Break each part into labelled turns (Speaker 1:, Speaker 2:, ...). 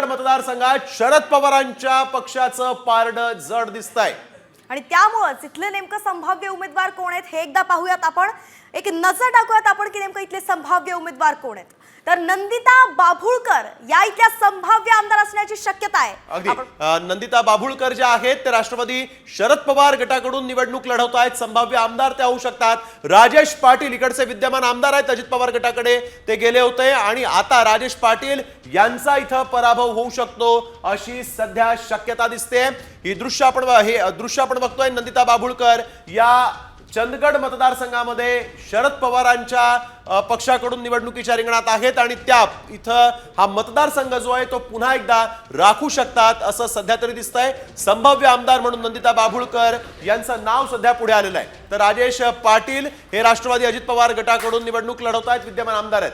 Speaker 1: चंदगड मतदारसंघात शरद पवारांच्या पक्षाचं पारडं जड दिसतंय
Speaker 2: आणि त्यामुळेच इथले नेमकं संभाव्य उमेदवार कोण आहेत हे एकदा पाहूयात आपण। एक नजर टाकूयात आपण की नेमकं इथले संभाव्य उमेदवार कोण आहेत। तर नंदिता बाभुळकर या इथल्या संभाव्य आमदार असण्याची शक्यता आहे।
Speaker 1: अगदी नंदिता बाभुळकर जे आहेत ते राष्ट्रवादी शरद पवार गटाकडून निवडणूक लढवत आहेत। संभाव्य आमदार ते होऊ शकतात। राजेश पाटील इकडचे विद्यमान आमदार आहेत, अजित पवार गटाकडे ते गेले होते आणि आता राजेश पाटील यांचा इथं पराभव होऊ शकतो अशी सध्या शक्यता दिसते। हे दृश्य आपण बघतोय। नंदिता बाभुळकर या चंदगड मतदारसंघामध्ये शरद पवारांच्या पक्षाकडून निवडणुकीच्या रिंगणात आहेत आणि त्या इथं हा मतदारसंघ जो आहे तो पुन्हा एकदा राखू शकतात असं सध्या तरी दिसतंय। संभाव्य आमदार म्हणून नंदिता बाभुळकर यांचं नाव सध्या पुढे आलेलं आहे। तर राजेश पाटील हे राष्ट्रवादी अजित पवार गटाकडून निवडणूक लढवत आहेत, विद्यमान आमदार आहेत।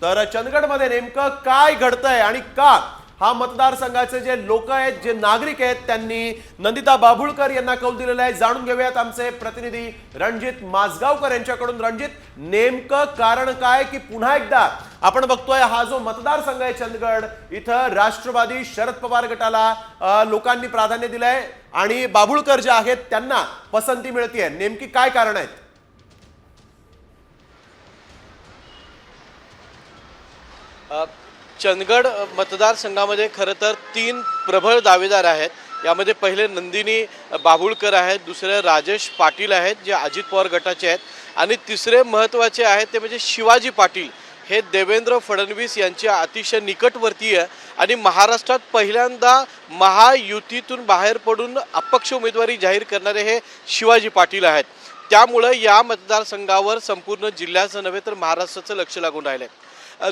Speaker 1: तर चंदगडमध्ये नेमकं काय घडतंय आणि का हा मतदारसंघाचे जे लोक आहेत, जे नागरिक आहेत, त्यांनी नंदिता बाभुळकर यांना कौल दिलेला आहे, जाणून घेऊयात आमचे प्रतिनिधी रणजित माजगावकर यांच्याकडून। रणजित, नेमकं कारण काय की पुन्हा एकदा आपण बघतोय हा जो मतदारसंघ आहे चंदगड, इथं राष्ट्रवादी शरद पवार गटाला लोकांनी प्राधान्य दिलंय आणि बाभुळकर जे आहेत त्यांना पसंती मिळतेय, नेमकी काय कारण आहेत?
Speaker 3: चंदगड मतदारसंघामध्ये खरं तर 3 प्रबळ दावेदार आहेत। यामध्ये पहिले नंदिनी बाभुळकर आहेत, दुसरे राजेश पाटील आहेत जे अजित पवार गटाचे आहेत आणि तिसरे महत्त्वाचे आहेत ते म्हणजे शिवाजी पाटील, हे देवेंद्र फडणवीस यांच्या अतिशय निकटवर्तीय आणि महाराष्ट्रात पहिल्यांदा महायुतीतून बाहेर पडून अपक्ष उमेदवारी जाहीर करणारे हे शिवाजी पाटील आहेत। त्यामुळे या मतदारसंघावर संपूर्ण जिल्ह्याचं नव्हे तर महाराष्ट्राचं लक्ष लागून राहिलं आहे।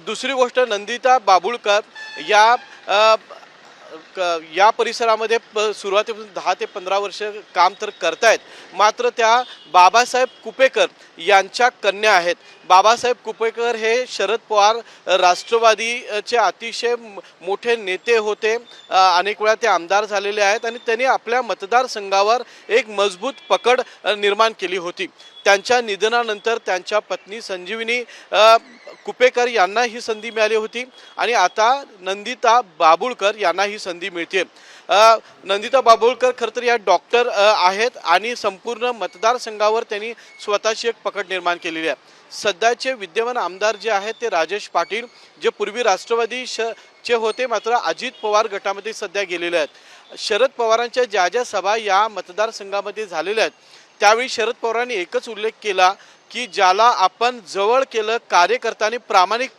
Speaker 3: दुसरी गोष्ट, नंदिता बाभुळकर या परिसरामध्ये सुरुवातीपासून 10 ते 15 वर्ष काम तर करतायत, मात्र त्या बाबासाहेब कुपेकर यांच्या कन्या आहेत। बाबासाहेब कुपेकर हे शरद पवार राष्ट्रवादीचे अतिशय मोठे नेते होते, अनेक वेळा ते आमदार झालेले आहेत आणि त्यांनी आपल्या मतदारसंघावर एक मजबूत पकड निर्माण केली होती। त्यांच्या निधनानंतर त्यांच्या पत्नी संजीवनी कुपेकर यांना ही संधी मिळाली होती आणि आता नंदिता बाभुळकर यांना ही संधी मिळते। नंदिता बाभुळकर खरं तर या डॉक्टर आहेत आणि संपूर्ण मतदारसंघावर त्यांनी स्वतःची एक पकड निर्माण केलेली आहे। सध्याचे विद्यमान आमदार जे आहेत ते राजेश पाटील, जे पूर्वी राष्ट्रवादी चे होते मात्र अजित पवार गटामध्ये सध्या गेलेले आहेत। शरद पवारांच्या ज्या सभा या मतदारसंघामध्ये झालेल्या आहेत त्यावेळी शरद पवारांनी एकच उल्लेख केला की ज्याला आपण जवळ केलं, कार्यकर्त्यांनी प्रामाणिक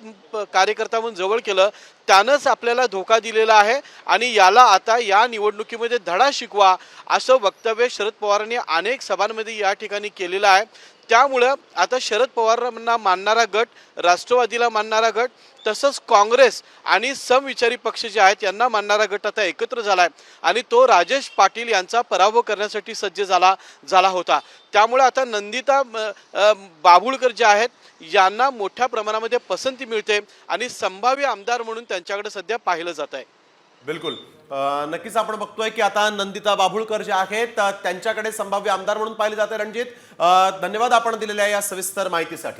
Speaker 3: कार्यकर्ता म्हणून जवळ केलं, त्यानंच आपल्याला धोका दिलेला आहे आणि याला आता या निवडणुकीमध्ये धडा शिकवा असं वक्तव्य शरद पवारांनी अनेक सभांमध्ये या ठिकाणी केलेलं आहे। त्यामुळं आता शरद पवारांना मानणारा गट, राष्ट्रवादीला मानणारा गट, तसंच काँग्रेस आणि समविचारी पक्ष जे आहेत यांना मानणारा गट आता एकत्र झाला आहे आणि तो राजेश पाटील यांचा पराभव करण्यासाठी सज्ज झाला होता। त्यामुळे आता नंदिता बाभुळकर जे आहेत यांना मोठ्या प्रमाणामध्ये पसंती मिळते आणि संभाव्य आमदार म्हणून त्यांच्याकडे सध्या पाहिलं जात आहे।
Speaker 1: बिलकुल, नक्कीच आपण बघतोय की आता नंदिता बाभुळकर जे आहेत त्यांच्याकडे संभाव्य आमदार म्हणून पाहिले जाते। रणजित, धन्यवाद आपण दिलेल्या या सविस्तर माहितीसाठी।